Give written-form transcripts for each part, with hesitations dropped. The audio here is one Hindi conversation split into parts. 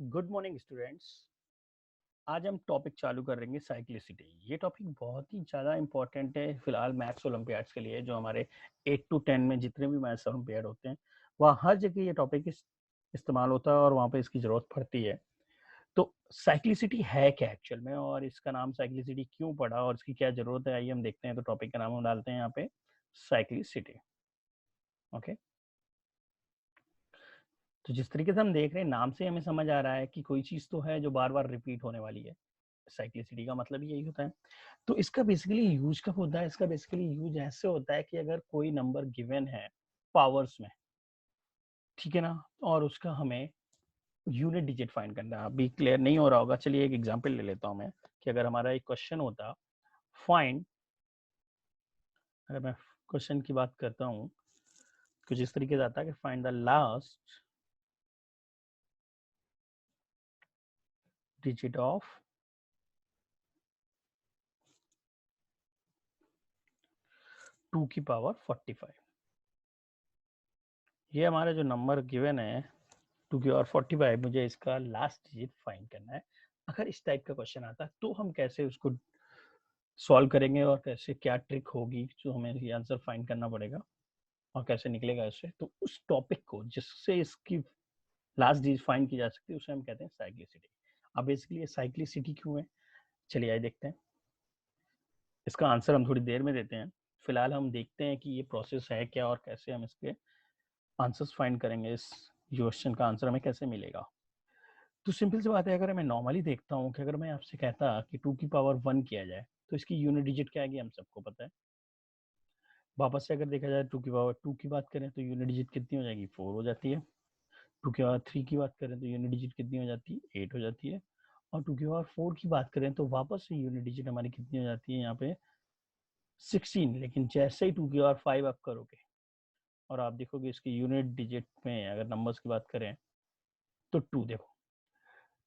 Good morning students. आज हम टॉपिक चालू करेंगे साइक्लिसिटी। ये टॉपिक बहुत ही ज़्यादा इंपॉर्टेंट है फिलहाल मैथ्स ओलंपियाड्स के लिए। जो हमारे 8 to 10 में जितने भी मैथ्स ओलंपियाड होते हैं वहाँ हर जगह ये टॉपिक इस्तेमाल होता है और वहाँ पे इसकी ज़रूरत पड़ती है। तो साइक्लिसिटी है क्या एक्चुअल में, और इसका नाम साइक्लिसिटी क्यों पड़ा और इसकी क्या ज़रूरत है, आइए हम देखते हैं। तो टॉपिक का नाम हम डालते हैं यहाँ पे साइक्लिसिटी। ओके, तो जिस तरीके से हम देख रहे हैं नाम से हमें समझ आ रहा है कि कोई चीज़ तो है जो बार बार रिपीट होने वाली है। साइक्लिसिटी का मतलब यही होता है। तो इसका बेसिकली यूज कब होता है? इसका बेसिकली यूज ऐसे होता है कि अगर कोई नंबर गिवन है पावर्स में, ठीक है ना, और उसका हमें यूनिट डिजिट फाइंड करना है। अभी क्लियर नहीं हो रहा होगा, चलिए एक एग्जांपल ले लेता हूं मैं कि अगर हमारा एक क्वेश्चन होता फाइंड, अगर मैं क्वेश्चन की बात करता हूं कुछ इस तरीके से आता है कि find the last digit of 2 की पावर 45। ये हमारा जो नंबर गिवन है 2 की पावर 45, मुझे इसका लास्ट डिजिट फाइंड करना है। अगर इस टाइप का क्वेश्चन आता है तो हम कैसे उसको सॉल्व करेंगे और कैसे क्या ट्रिक होगी जो हमें ये आंसर फाइंड करना पड़ेगा और कैसे निकलेगा इससे। तो उस टॉपिक को जिससे इसकी लास्ट डिजिट फाइंड की जा सकती है उसे हम कहते हैं साइक्लिसिटी। अब बेसिकली ये साइक्लिसिटी क्यों है, चलिए आइए देखते हैं। इसका आंसर हम थोड़ी देर में देते हैं। फिलहाल हम देखते हैं कि ये प्रोसेस है क्या और कैसे हम इसके आंसर्स फाइंड करेंगे। इस क्वेश्चन का आंसर हमें कैसे मिलेगा। तो सिंपल सी बात है, अगर मैं नॉर्मली देखता हूँ कि अगर मैं आपसे कहता कि 2 की पावर 1 किया जाए तो इसकी यूनिट डिजिट क्या आएगी, हम सबको पता है। वापस से अगर देखा जाए 2 की पावर 2 की बात करें तो यूनिट डिजिट कितनी हो जाएगी, 4 हो जाती है। 2 की पावर 3 की बात करें तो यूनिट डिजिट कितनी हो जाती है, 8 हो जाती है। और 2 की पावर 4 की बात करें तो वापस से यूनिट डिजिट हमारी कितनी हो जाती है यहाँ पे, 16। लेकिन जैसे ही 2 की पावर 5 आप करोगे और आप देखोगे इसकी यूनिट डिजिट में अगर नंबर्स की बात करें तो 2, देखो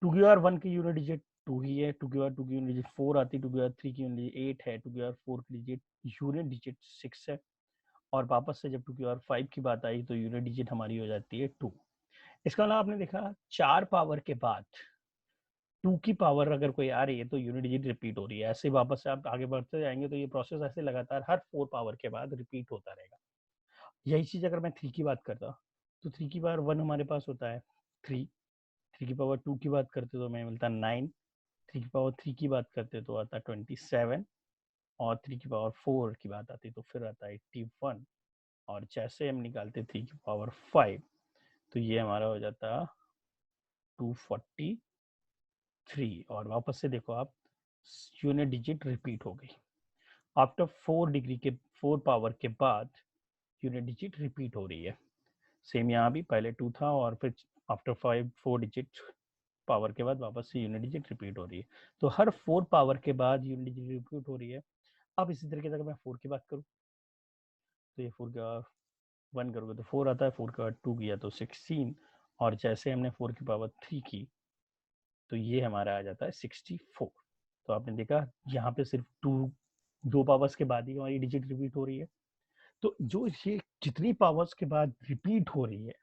2 की पावर 1 की यूनिट डिजिट 2 ही है, 2 की पावर 2 की यूनिट डिजिट 4 आती है, 2 की पावर 3 की यूनिट डिजिट 8 है, 2 की पावर 4 की डिजिट यूनिट डिजिट 6 है। और वापस से जब 2 की पावर 5 की बात आई तो यूनिट डिजिट हमारी हो जाती है 2। इसका मतलब आपने देखा 4 पावर के बाद 2 की पावर अगर कोई आ रही है तो यूनिट डिजिट रिपीट हो रही है। ऐसे वापस से आप आगे बढ़ते जाएंगे तो ये प्रोसेस ऐसे लगातार हर 4 पावर के बाद रिपीट होता रहेगा। यही चीज अगर मैं 3 की बात करता तो 3 की पावर 1 हमारे पास होता है 3, 3 की पावर 2 की बात करते तो हमें मिलता है 9, 3 की पावर 3 की बात करते तो आता है 27, और 3 की पावर 4 की बात आती तो फिर आता है 81। और जैसे हम निकालते 3 की पावर 5 तो ये हमारा हो जाता 243। और वापस से देखो आप, यूनिट डिजिट रिपीट हो गई। आफ्टर 4 डिग्री के 4 पावर के बाद यूनिट डिजिट रिपीट हो रही है। सेम यहाँ भी पहले 2 था और फिर आफ्टर 4 डिजिट पावर के बाद वापस से यूनिट डिजिट रिपीट हो रही है। तो हर 4 पावर के बाद यूनिट डिजिट रिपीट हो रही है। अब इसी तरीके से अगर मैं 4 की बात करूँ तो ये 4 का 1 करोगे तो 4 आता है, 4 का 2 किया तो 16, और जैसे हमने 4 की पावर 3 की तो ये हमारा आ जाता है 64। तो आपने देखा यहाँ पे सिर्फ 2 पावर्स के बाद ही हमारी डिजिट रिपीट हो रही है। तो जो ये जितनी पावर्स के बाद रिपीट हो रही है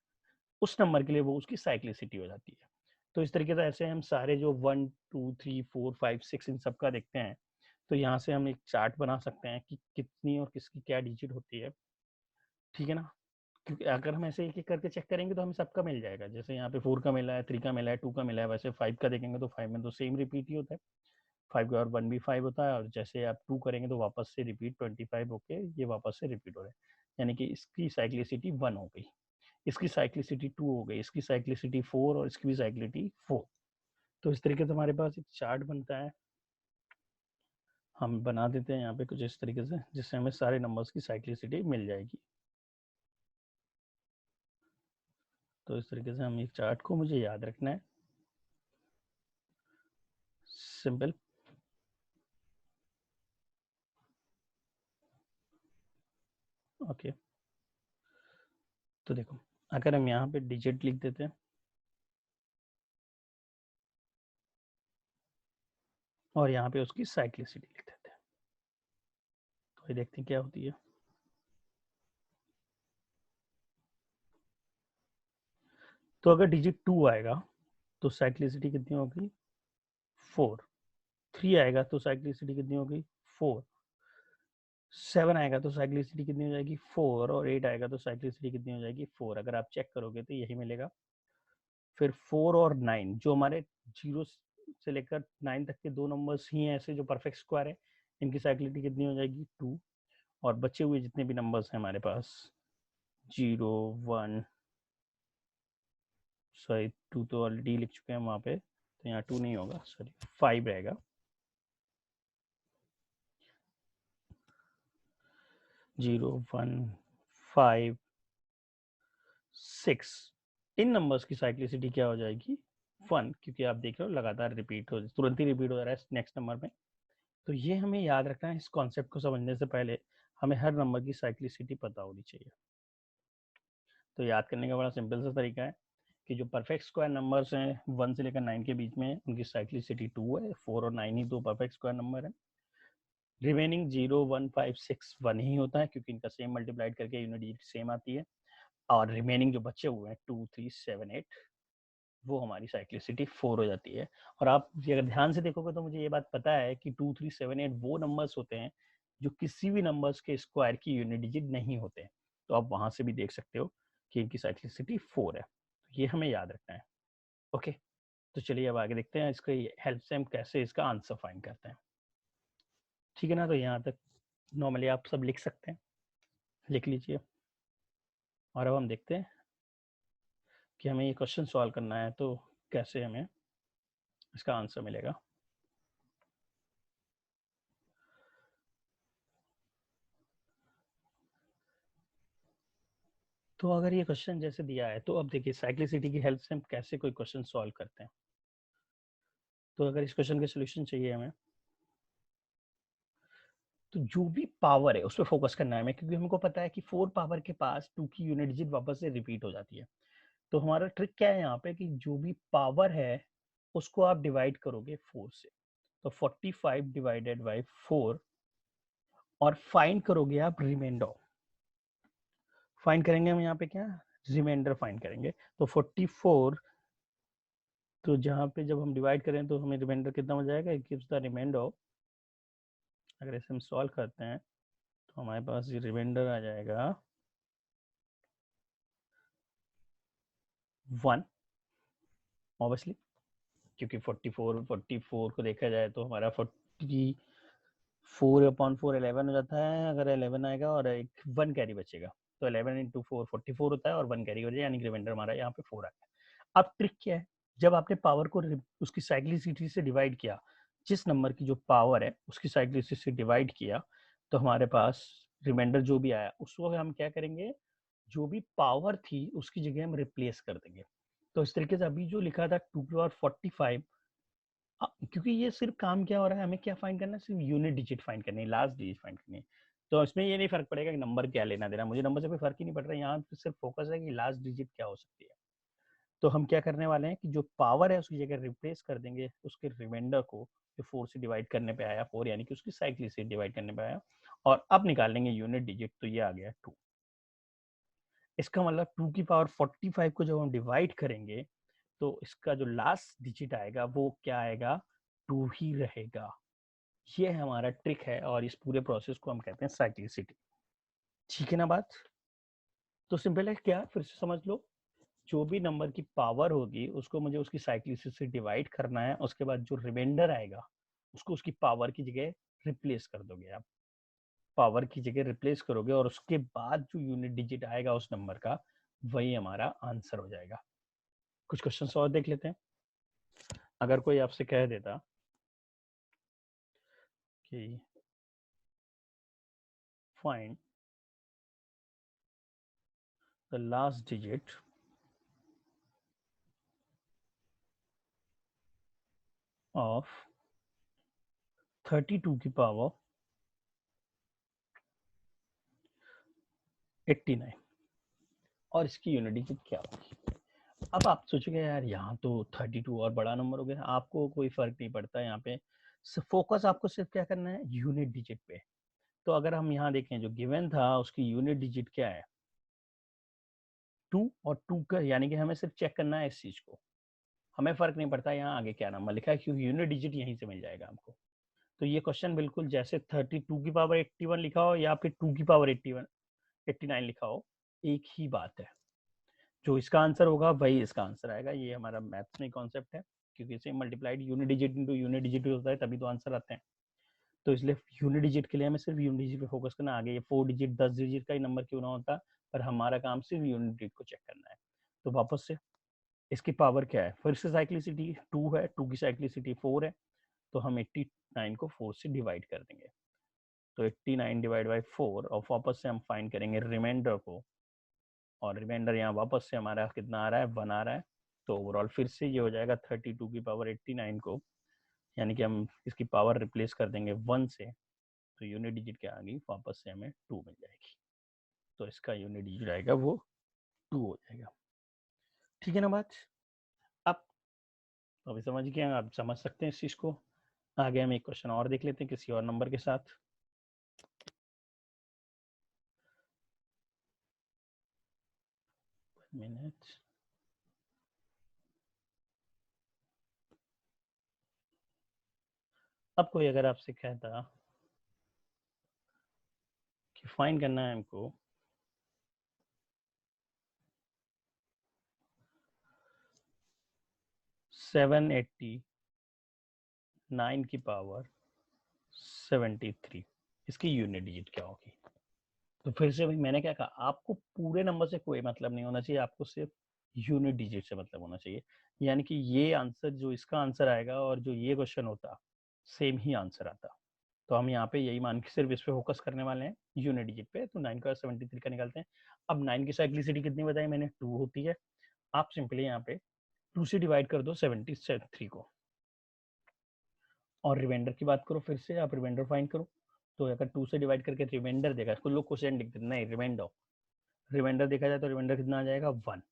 उस नंबर के लिए वो उसकी साइक्लिसिटी हो जाती है। तो इस तरीके से ऐसे हम सारे जो 1 2 3 4 5 6 इन सब का देखते हैं तो यहाँ से हम एक चार्ट बना सकते हैं कि कितनी और किसकी क्या डिजिट होती है, ठीक है ना। क्योंकि अगर हम ऐसे एक एक करके चेक करेंगे तो हमें सबका मिल जाएगा। जैसे यहाँ पे 4 का मिला है, 3 का मिला है, 2 का मिला है, वैसे 5 का देखेंगे तो 5 में तो सेम रिपीट ही होता है। 5 का और 1 भी 5 होता है, और जैसे आप 2 करेंगे तो वापस से रिपीट 25 होके ये वापस से रिपीट हो रहा है। यानी कि इसकी साइक्लिसिटी 1 हो गई, इसकी साइक्लिसिटी 2 हो गई, इसकी साइक्लिसिटी 4 और इसकी भी साइक्लिसिटी 4। तो इस तरीके से हमारे पास एक चार्ट बनता है, हम बना देते हैं यहाँ पे कुछ इस तरीके से जिससे हमें सारे नंबर्स की साइक्लिसिटी मिल जाएगी। तो इस तरीके से हम एक चार्ट को मुझे याद रखना है, सिंपल। ओके, तो देखो अगर हम यहाँ पे डिजिट लिख देते हैं और यहाँ पे उसकी साइक्लिसिटी लिख देते हैं तो ये देखते हैं क्या होती है। तो अगर डिजिट 2 आएगा तो साइक्लिसिटी कितनी होगी 4, 3 आएगा तो साइक्लिसिटी कितनी होगी 4, 7 आएगा तो साइक्लिसिटी कितनी हो जाएगी 4, और 8 आएगा तो साइक्लिसिटी कितनी हो जाएगी 4। अगर आप चेक करोगे तो यही मिलेगा। फिर 4 और 9 जो हमारे 0 से लेकर 9 तक के दो नंबर्स ही हैं ऐसे जो परफेक्ट स्क्वायर है, इनकी साइक्लिसिटी कितनी हो जाएगी 2। और बचे हुए जितने भी नंबर्स हैं हमारे पास 0 1, सॉरी 2 तो ऑलरेडी लिख चुके हैं वहां पे, तो यहाँ 2 नहीं होगा, सॉरी 5 रहेगा। 0 1 5 6, इन नंबर्स की साइक्लिसिटी क्या हो जाएगी 1, क्योंकि आप देख रहे हो लगातार रिपीट हो, तुरंत ही रिपीट हो रहा है नेक्स्ट नंबर में। तो ये हमें याद रखना है, इस कॉन्सेप्ट को समझने से पहले हमें हर नंबर की साइक्लिसिटी पता होनी चाहिए। तो याद करने का बड़ा सिंपल सा तरीका है कि जो परफेक्ट स्क्वायर नंबर्स हैं 1 से लेकर 9 के बीच में, उनकी साइक्लिसिटी 2 है। 4 और 9 ही दो परफेक्ट स्क्वायर नंबर है। रिमेनिंग 0 1 5 6 1 ही होता है, क्योंकि इनका सेम मल्टीप्लाइड करके यूनिट डिजिट सेम आती है। और रिमेनिंग जो बचे हुए हैं 2 3 7 8, वो हमारी साइक्लिसिटी 4 हो जाती है। और आप अगर ध्यान से देखोगे तो मुझे ये बात पता है कि 2 3 7 8 वो नंबर्स होते हैं जो किसी भी नंबर्स के स्क्वायर की यूनिट डिजिट नहीं होते। तो आप वहां से भी देख सकते हो कि इनकी साइक्लिसिटी 4 है। तो ये हमें याद रखना है। ओके, तो चलिए अब आगे देखते हैं इसके हेल्प से हम कैसे इसका आंसर फाइंड करते हैं। ठीक है ना, तो यहाँ तक नॉर्मली आप सब लिख सकते हैं, लिख लीजिए। और अब हम देखते हैं कि हमें ये क्वेश्चन सॉल्व करना है तो कैसे हमें इसका आंसर मिलेगा। तो अगर ये क्वेश्चन जैसे दिया है तो अब देखिए साइक्लिसिटी की हेल्प से हम कैसे कोई क्वेश्चन सॉल्व करते हैं। तो अगर इस क्वेश्चन के सोल्यूशन चाहिए हमें, तो जो भी पावर है उस पर फोकस करना है हमें, क्योंकि हमको पता है कि 4 पावर के पास 2 की यूनिट डिजिट वापस से रिपीट हो जाती है। तो हमारा ट्रिक क्या है यहाँ पे कि जो भी पावर है उसको आप डिवाइड करोगे 4 से। तो 45 डिवाइडेड बाई 4, और फाइंड करोगे आप रिमाइंडर। फाइंड करेंगे हम यहाँ पे क्या, रिमाइंडर फाइंड करेंगे। तो 44, तो जहाँ पे जब हम डिवाइड करें तो हमें रिमाइंडर कितना हो जाएगा, इट गिव्स द रिमाइंडर। अगर इसे हम सॉल्व करते हैं तो हमारे पास ये रिमाइंडर आ जाएगा 1, ऑब्वियसली, क्योंकि 44 को देखा जाए तो हमारा 44/4 11 हो जाता है। अगर 11 आएगा और एक 1 कैरी बचेगा, तो 11 इंटू 4 44 होता है, और 1 कैरी हो जाए, यानी कि रिमाइंडर हमारा यहाँ पे 4 आएगा। अब ट्रिक क्या है, जब आपने पावर को उसकी साइक्लिसिटी से डिवाइड किया, जिस नंबर की जो पावर है उसकी साइक्लिसिटी से डिवाइड किया, तो हमारे पास रिमाइंडर जो भी आया उसको हम क्या करेंगे, जो भी पावर थी उसकी जगह हम रिप्लेस कर देंगे। तो इस तरीके से अभी जो लिखा था 2 की पावर 45, क्योंकि ये सिर्फ काम क्या हो रहा है, हमें क्या फाइंड करना है, सिर्फ यूनिट डिजिट फाइंड करनी है, लास्ट डिजिट फाइंड करनी है। तो इसमें ये नहीं फर्क पड़ेगा कि नंबर क्या लेना देना, मुझे नंबर से कोई फर्क ही नहीं पड़ रहा है, यहाँ पे सिर्फ फोकस है कि लास्ट डिजिट क्या हो सकती है। तो हम क्या करने वाले हैं कि जो पावर है उसकी जगह रिप्लेस कर देंगे उसके रिमाइंडर को, जो 4 से डिवाइड करने पे आया, 4 यानी कि उसकी साइक्लिक से डिवाइड करने पे आया, और अब निकाल लेंगे यूनिट डिजिट, तो ये आ गया 2। इसका मतलब 2 की पावर 45 को जब हम डिवाइड करेंगे तो इसका जो लास्ट डिजिट आएगा वो क्या आएगा, 2 ही रहेगा। ये हमारा ट्रिक है, और इस पूरे प्रोसेस को हम कहते हैं साइक्लिसिटी। ठीक है ना बात, तो सिंपल है, क्या फिर से समझ लो, जो भी नंबर की पावर होगी उसको मुझे उसकी साइक्लिसिटी से डिवाइड करना है, उसके बाद जो रिमाइंडर आएगा उसको उसकी पावर की जगह रिप्लेस कर दोगे आप, पावर की जगह रिप्लेस करोगे, और उसके बाद जो यूनिट डिजिट आएगा उस नंबर का, वही हमारा आंसर हो जाएगा। कुछ क्वेश्चन और देख लेते हैं। अगर कोई आपसे कह देता कि find the last digit of 32 की पावर 89 और इसकी यूनिट डिजिट क्या होगी। अब आप सोचोगे यार यहाँ तो 32 और बड़ा नंबर हो गया, आपको कोई फर्क नहीं पड़ता यहाँ पे, फोकस आपको सिर्फ क्या करना है, यूनिट डिजिट पे। तो अगर हम यहाँ देखें जो गिवन था उसकी यूनिट डिजिट क्या है 2, और 2 का यानी कि हमें सिर्फ चेक करना है इस चीज को, हमें फर्क नहीं पड़ता यहाँ आगे क्या नंबर लिखा है, क्योंकि यूनिट डिजिट यहीं से मिल जाएगा हमको। तो ये क्वेश्चन बिल्कुल जैसे 32 की पावर 81 लिखा हो या फिर 2 की पावर 89 लिखा हो, एक ही बात है। जो इसका आंसर होगा वही इसका आंसर आएगा। ये हमारा मैथ्स में कॉन्सेप्ट है, क्योंकि इसे multiplied unit digit into unit digit होता है तभी तो आंसर आते हैं। तो इसलिए यूनिट डिजिट के लिए हमें सिर्फ यूनिट डिजिट पे फोकस करना। आगे ये 4 डिजिट 10 डिजिट का ही नंबर क्यों ना होता, पर हमारा काम सिर्फ यूनिट डिजिट को चेक करना है। तो वापस से इसकी पावर क्या है, फिर से साइक्लिसिटी 2 है, 2 की साइक्लिसिटी 4 है, तो हम 89 को 4 से डिवाइड कर देंगे। तो 89 डिवाइड बाई 4 और वापस से हम फाइंड करेंगे रिमाइंडर को, और रिमाइंडर यहाँ वापस से हमारा कितना आ रहा है, 1 आ रहा है। तो ओवरऑल फिर से ये हो जाएगा 32 की पावर 89 को, यानी कि हम इसकी पावर रिप्लेस कर देंगे 1 से, तो यूनिट डिजिट क्या आ गई, वापस से हमें 2 मिल जाएगी। तो इसका यूनिट डिजिट आएगा वो 2 हो जाएगा। ठीक है ना बात? आप अभी समझ गए, आप समझ सकते हैं इस चीज को। आगे हम एक क्वेश्चन और देख लेते हैं किसी और नंबर के साथ। मिनट, अब कोई अगर आपसे कहता कि फाइंड करना है हमको 789 की पावर 73, इसकी यूनिट डिजिट क्या होगी? तो फिर से भाई मैंने क्या कहा, आपको पूरे नंबर से कोई मतलब नहीं होना चाहिए, आपको सिर्फ यूनिट डिजिट से मतलब होना चाहिए। यानी कि ये आंसर, जो इसका आंसर आएगा और जो ये क्वेश्चन होता, सेम ही आंसर आता। तो हम यहाँ पे यही मान के सिर्फ इस पे फोकस करने वाले हैं, यूनिट डिजिट पे। तो 9 का 73 का निकालते हैं। अब 9 की साइक्लिसिटी कितनी बताई मैंने, 2 होती है। आप सिंपली यहाँ पे 2 से डिवाइड कर दो 73 को, और रिमाइंडर की बात करो, फिर से आप रिमाइंडर फाइंड करो। तो अगर 2 से डिवाइड करके रिमाइंडर देखा, कुछ लोग क्वेश्चन लिखते नहीं, रिमाइंडर देखा जाए तो रिमाइंडर कितना आ जाएगा, 1।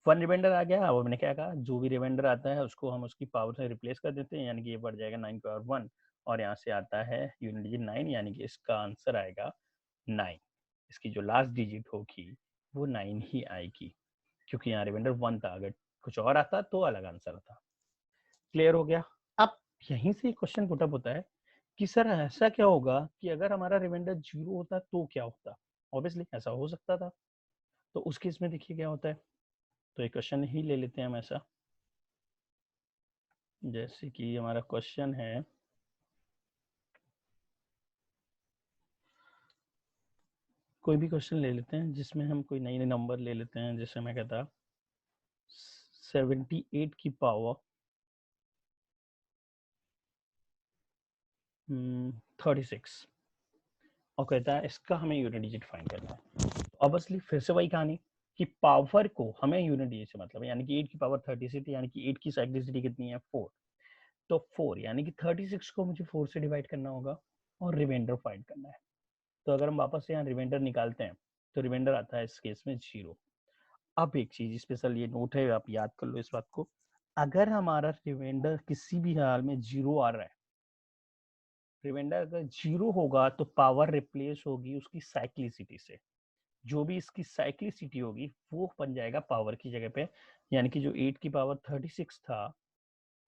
1 रिमाइंडर आ गया। अब मैंने क्या कहा, जो भी रिमाइंडर आता है उसको हम उसकी पावर से रिप्लेस कर देते हैं, यानी कि ये बढ़ जाएगा 9 पावर 1, और यहाँ से आता है यूनिट डिजिट 9, यानी कि इसका आंसर आएगा 9। इसकी जो लास्ट डिजिट होगी वो 9 ही आएगी, क्योंकि यहाँ रिमाइंडर 1 था, अगर कुछ और आता तो अलग आंसर आता। क्लियर हो गया? अब यहीं से क्वेश्चन पुटअप होता है कि सर ऐसा क्या होगा कि अगर हमारा रिमाइंडर 0 होता तो क्या होता? ऑब्वियसली ऐसा हो सकता था। तो उस केस में देखिए क्या होता है। तो एक क्वेश्चन ही ले लेते हैं हम ऐसा, जैसे कि हमारा क्वेश्चन है कोई भी क्वेश्चन ले लेते हैं जिसमें हम कोई नई नंबर ले लेते हैं। जैसे मैं कहता 78 की पावर 36, और कहता है इसका हमें यूनिट डिजिट फाइंड करना है। ऑब्वियसली फिर से वही कहानी कि पावर को हमें यूनिट डिजिट से मतलब है, यानी कि 8 की पावर 36, यानी कि 8 की साइक्लिसिटी कितनी है, 4। तो 4 यानी कि 36 को मुझे 4 से डिवाइड करना होगा और रिमाइंडर फाइंड करना है। तो अगर हम वापस से यहाँ रिमाइंडर निकालते हैं तो रिमाइंडर आता है इस केस में 0। अब एक चीज स्पेशल ये नोट है, आप याद कर लो इस बात को, अगर हमारा रिमाइंडर किसी भी हाल में 0 आ रहा है, रिमाइंडर अगर 0 होगा तो पावर रिप्लेस होगी उसकी साइक्लिसिटी से। जो भी इसकी साइक्लिसिटी होगी वो बन जाएगा पावर की जगह पे, यानी कि जो 8 की पावर 36 था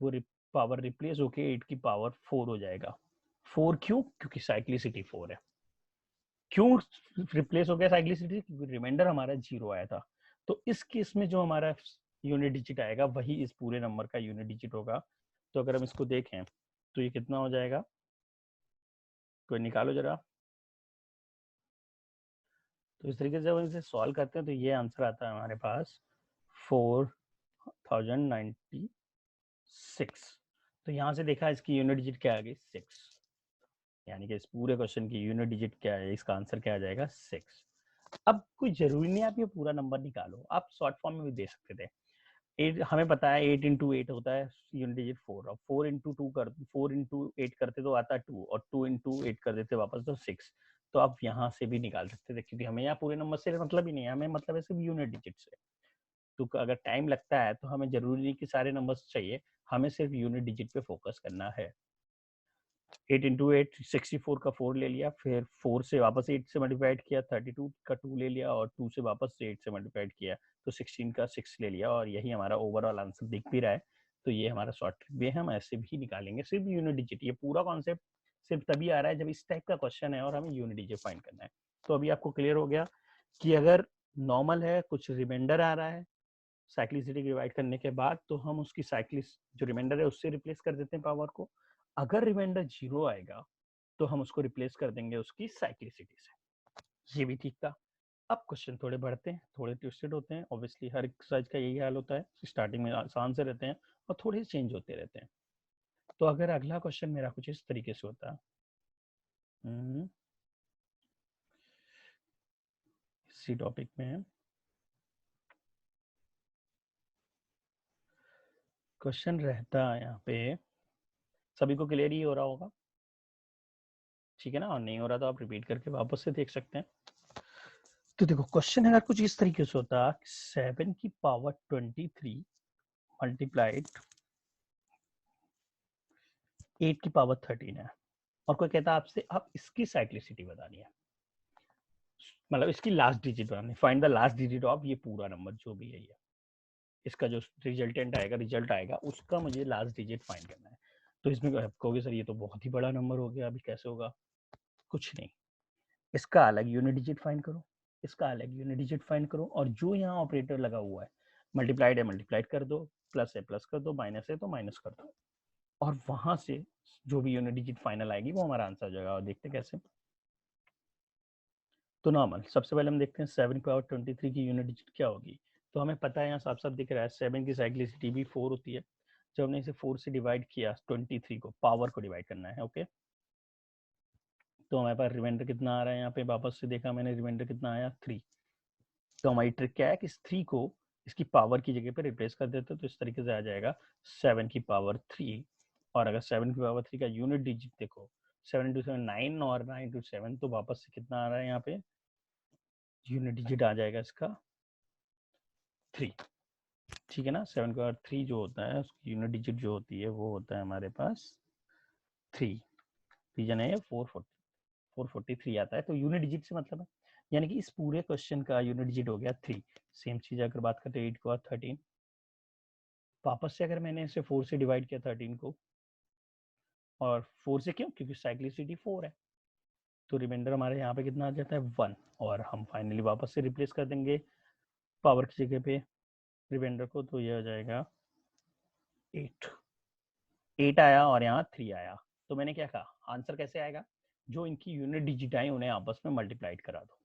वो पावर रिप्लेस होके 8 की पावर 4 हो जाएगा। 4 क्यों? क्योंकि साइक्लिसिटी 4 है। क्यों रिप्लेस हो गया साइक्लिसिटी? क्योंकि रिमाइंडर हमारा 0 आया था। तो इस केस में जो हमारा यूनिट डिजिट आएगा वही इस पूरे नंबर का यूनिट डिजिट होगा। तो अगर हम इसको देखें तो ये कितना हो जाएगा, कोई निकालो जरा। तो इस तरीके से जब इसे सॉल्व करते हैं तो ये आंसर आता है हमारे पास 4096। तो यहाँ से देखा इसकी यूनिट डिजिट क्या आ गई, 6। यानी कि इस पूरे क्वेश्चन की यूनिट डिजिट क्या है, इसका आंसर क्या आ जाएगा, 6। अब कोई जरूरी नहीं आप ये पूरा नंबर निकालो, आप शॉर्ट फॉर्म में भी दे सकते थे। 8 हमें पता है 8 इंटू 8 होता है यूनिट डिजिट 4, और 4 इंटू 8 करते तो आता 2, और 2 इंटू 8 कर देते वापस तो 6। तो आप यहाँ से भी निकाल सकते थे, क्योंकि हमें यहाँ पूरे नंबर से मतलब ही नहीं है, हमें मतलब है सिर्फ यूनिट डिजिट से। तो अगर टाइम लगता है तो हमें जरूरी नहीं कि सारे नंबर्स चाहिए, हमें सिर्फ यूनिट डिजिट पे फोकस करना है। 8 इंटू 8 64 का 4 ले लिया, फिर 4 से वापस 8 से मल्टीप्लाइड किया, 32 का 2 ले लिया, और 2 से वापस से 8 से मल्टीप्लाइड किया, तो 16 का 6 ले लिया और यही हमारा ओवरऑल आंसर दिख भी रहा है। तो ये हमारा शॉर्ट ट्रिक भी है, हम ऐसे भी निकालेंगे सिर्फ यूनिट डिजिट। ये पूरा कॉन्सेप्ट सिर्फ तभी आ रहा है जब इस टाइप का क्वेश्चन है और हमें यूनिट डिजिट फाइंड करना है। तो अभी आपको क्लियर हो गया कि अगर नॉर्मल है, कुछ रिमाइंडर आ रहा है साइक्लिसिटी डिवाइड करने के बाद, तो हम उसकी साइक्लिस जो रिमाइंडर है उससे रिप्लेस कर देते हैं पावर को। अगर रिमाइंडर 0 आएगा तो हम उसको रिप्लेस कर देंगे उसकी साइक्लिसिटी से। ये भी ठीक था। अब क्वेश्चन थोड़े बढ़ते हैं, थोड़े ट्विस्टेड होते हैं। ऑब्वियसली हर एक्सरसाइज का यही हाल होता है, स्टार्टिंग में आसान से रहते हैं और थोड़े चेंज होते रहते हैं। तो अगर अगला क्वेश्चन मेरा कुछ इस तरीके से होता, इसी टॉपिक में क्वेश्चन रहता है यहाँ पे, सभी को क्लियर ही हो रहा होगा, ठीक है ना? और नहीं हो रहा तो आप रिपीट करके वापस से देख सकते हैं। तो देखो क्वेश्चन अगर कुछ इस तरीके से होता, 7 की पावर 23 मल्टीप्लाइड 8 की पावर 13 है, और कोई कहता है आपसे आप इसकी साइक्लिसिटी बतानी है, मतलब इसकी लास्ट डिजिट बतानी है, find the last digit of ये पूरा नंबर जो भी है, ये इसका जो रिजल्टेंट आएगा, रिजल्ट आएगा, उसका मुझे लास्ट डिजिट फाइंड करना है। तो इसमें कहोगे सर ये तो बहुत ही बड़ा नंबर हो गया, अभी कैसे होगा? कुछ नहीं, इसका अलग यूनिट डिजिट फाइंड करो, इसका अलग यूनिट डिजिट फाइंड करो, और जो यहाँ ऑपरेटर लगा हुआ है, मल्टीप्लाइड है मल्टीप्लाइड कर दो, प्लस है प्लस कर दो, माइनस है तो माइनस कर दो, और वहां से जो भी यूनिट डिजिट फाइनल आएगी वो हमारा आंसर हो जाएगा। और देखते कैसे। तो नॉर्मल सबसे पहले हम देखते हैं 7 की पावर 23 की यूनिट डिजिट क्या होगी। तो हमें पता है यहाँ साफ साफ दिख रहा है 7 की साइक्लिसिटी भी 4 होती है। जब हमने इसे 4 से डिवाइड किया, 23 को पावर को डिवाइड करना है, ओके। तो हमारे पास रिमाइंडर कितना आ रहा है, यहाँ पे वापस से देखा मैंने, रिमाइंडर कितना आया 3। तो हमारी ट्रिक क्या है कि इस 3 को इसकी पावर की जगह पे रिप्लेस कर देते, तो इस तरीके से आ जाएगा 7 की पावर 3। और अगर 7 की पावर 3 का यूनिट डिजिट देखो, 7 इंटू 7 9, और 9 इंटू 7, तो वापस से कितना आ रहा है यहाँ पे, यूनिट डिजिट आ जाएगा इसका 3, ठीक है ना? 7 की पावर 3 जो होता है उसकी यूनिट डिजिट जो होती है वो होता है हमारे पास 3। रीजन है 443 आता है, तो यूनिट डिजिट से मतलब है, यानी कि इस पूरे क्वेश्चन का यूनिट डिजिट हो गया 3। सेम चीज अगर बात करते हैं 8 को 13, वापस से अगर मैंने इसे 4 से डिवाइड किया 13 को, और 4 से क्यों, क्योंकि साइक्लिसिटी 4 है, तो रिमाइंडर हमारे यहाँ पे कितना आ जाता है 1, और हम फाइनली वापस से रिप्लेस कर देंगे पावर की जगह पे रिमाइंडर को, तो ये हो जाएगा 8 आया और यहाँ 3 आया। तो मैंने क्या कहा, आंसर कैसे आएगा, जो इनकी यूनिट डिजिट आई उन्हें आपस में मल्टीप्लाइड करा दो,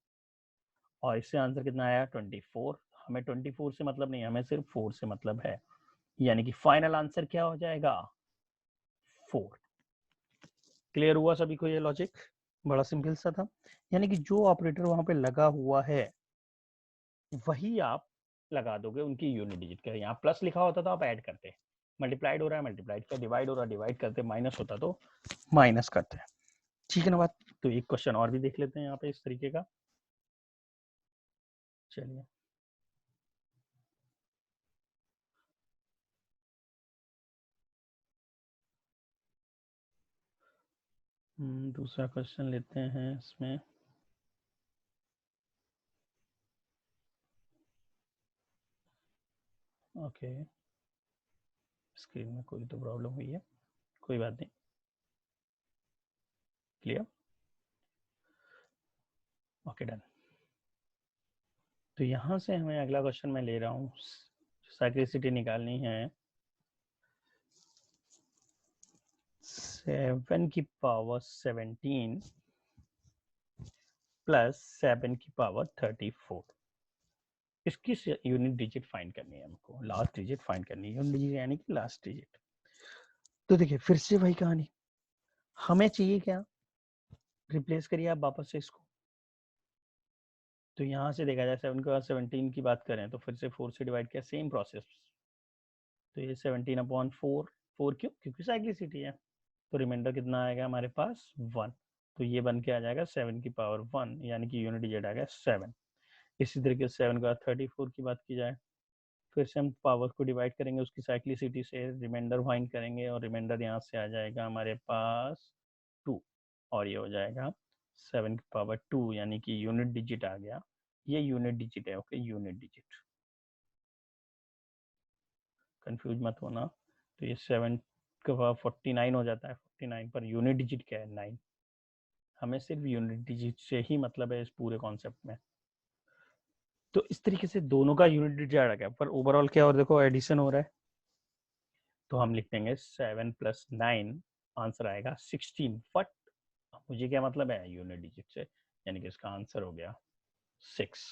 और इससे आंसर कितना आया 24। हमें 24 से मतलब नहीं, हमें सिर्फ 4 से मतलब है, यानी कि फाइनल आंसर क्या हो जाएगा 4। क्लियर हुआ सभी को ये लॉजिक? बड़ा सिंपल सा था, यानी कि जो ऑपरेटर वहां पे लगा हुआ है वही आप लगा दोगे उनकी यूनिट डिजिट का। यहाँ प्लस लिखा होता तो आप ऐड करते, मल्टीप्लाइड हो रहा है मल्टीप्लाइड का, डिवाइड हो रहा है डिवाइड करते, माइनस होता तो माइनस करते हैं, ठीक है ना बात? तो एक क्वेश्चन और भी देख लेते हैं यहाँ पे इस तरीके का, चलिए। दूसरा क्वेश्चन लेते हैं इसमें। ओके, स्क्रीन में कोई तो प्रॉब्लम हुई है, कोई बात नहीं, क्लियर, ओके डन। तो यहाँ से हमें अगला क्वेश्चन मैं ले रहा हूँ, साइक्लिसिटी निकालनी है 7 की पावर 17 प्लस 7 की पावर 34। इसकी यूनिट डिजिट फाइंड करनी है हमको, लास्ट डिजिट फाइंड करनी है, यूनिट डिजिट यानी कि लास्ट डिजिट। तो देखिए फिर से वही कहानी, हमें चाहिए क्या, रिप्लेस करिए आप वापस से इसको। तो यहाँ से देखा जाए 7 के बाद 17 की बात करें तो फिर से 4 से डिवाइड किया, सेम प्रोसेस। तो ये 17/4, 4 क्यों, क्योंकि साइक्लिसिटी है, तो रिमाइंडर कितना आएगा हमारे पास 1। तो ये बन के आ जाएगा 7 की पावर 1, यानी कि यूनिट डिजिट आ गया 7। इसी तरीके से 7 के बाद 34 की बात की जाए, फिर से हम पावर को डिवाइड करेंगे उसकी साइक्लिसिटी से, रिमाइंडर फाइंड करेंगे, और रिमाइंडर यहाँ से आ जाएगा हमारे पास 2, और ये हो जाएगा 7 की पावर 2, यानी कि यूनिट डिजिट आ गया, ये यूनिट डिजिट है, ओके, यूनिट डिजिट। कंफ्यूज मत होना। तो ये 7 का पावर 49 हो जाता है। 49 पर यूनिट डिजिट क्या है? 9। हमें सिर्फ यूनिट डिजिट से ही मतलब है इस पूरे कॉन्सेप्ट में। तो इस तरीके से दोनों का यूनिट डिजिट आ गया, पर ओवरऑल क्या और देखो एडिशन हो रहा है। तो हम लिख देंगे 7 + 9, आंसर आएगा 16। बट मुझे क्या मतलब है यूनिट डिजिट से, यानी कि इसका आंसर हो गया 6।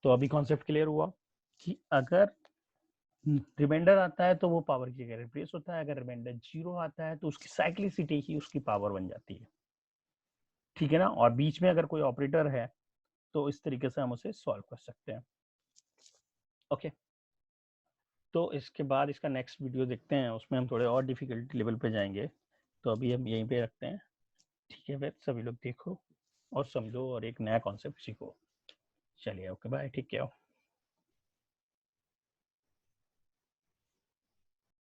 तो अभी कॉन्सेप्ट क्लियर हुआ कि अगर रिमाइंडर आता है तो वो पावर की जगह रिप्लेस होता है, अगर रिमाइंडर 0 आता है तो उसकी साइक्लिसिटी ही उसकी पावर बन जाती है। ठीक है ना। और बीच में अगर कोई ऑपरेटर है तो इस तरीके से हम उसे सॉल्व कर सकते हैं। ओके, तो इसके बाद इसका नेक्स्ट वीडियो देखते हैं, उसमें हम थोड़े और डिफिकल्टी लेवल पे जाएंगे। तो अभी हम यहीं पे रखते हैं। ठीक है, फिर सभी लोग देखो और समझो और एक नया कॉन्सेप्ट सीखो। चलिए, ओके बाय, ठीक है।